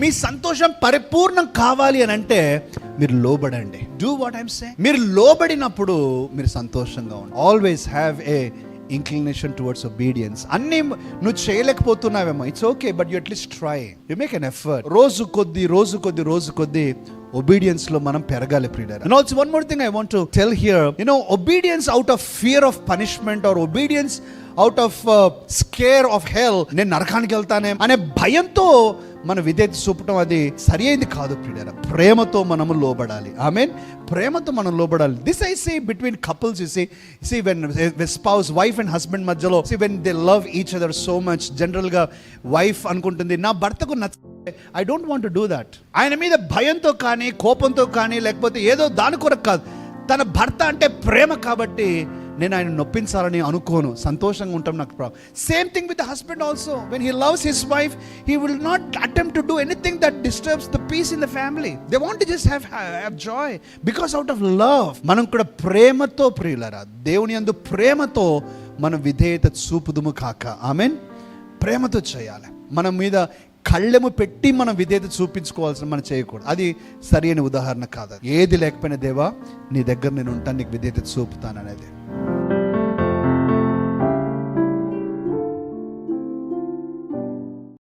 మీ సంతోషం పరిపూర్ణం కావాలి అని అంటే మీరు లోబడండి. Do what I'm saying. మీరు లోబడినప్పుడు మీరు సంతోషంగా ఉండండి. Always have a inclination towards obedience. అన్నీ నువ్వు చేయలేకపోతున్నావేమో, it's okay, but you at least try, you make an effort. రోజు కొద్ది ఒబీడియన్స్ లో మనం పెరగాలి ప్రియులారా. And also one more thing I want to tell here, obedience out of fear of punishment or obedience out of scare of hell, నేను నరకానికి వెళ్తానే అనే భయంతో మన విధేయత చూపటం అది సరి అయింది కాదు ప్రియులారా. ప్రేమతో మనము లోబడాలి. ఆమేన్. ప్రేమతో మనం లోబడాలి. This I see between couples. You see when spouse, wife and husband మధ్యలో when they love each other so much, general గా వైఫ్ అనుకుంటుంది నా భర్తకు I don't want to do that. ఆయన మీద భయంతో కానీ కోపంతో కానీ లేకపోతే ఏదో దాని కొరకు కాదు, తన భర్త అంటే ప్రేమ కాబట్టి నేను ఆయన నొప్పించాలని అనుకోను, సంతోషంగా ఉంటాం నాకు problem. Same thing with the husband also. When he loves his wife, he will not attempt to do anything that disturbs the peace in the family. They want to just have joy because out of love. మనం కూడా ప్రేమతో ప్రియులారా, దేవుని యందు ప్రేమతో మనం విధేయత చూపుదుము కాక. ఆమేన్. ప్రేమతో చేయాలి. మన మీద కళ్ళెము పెట్టి మనం విధేయత చూపించుకోవాల్సిన మనం చేయకూడదు. అది సరైన ఉదాహరణ కాదు. ఏది లేకపోయినా దేవా నీ దగ్గర నేను ఉంటాను, నీకు విధేయత చూపుతాను అనేది.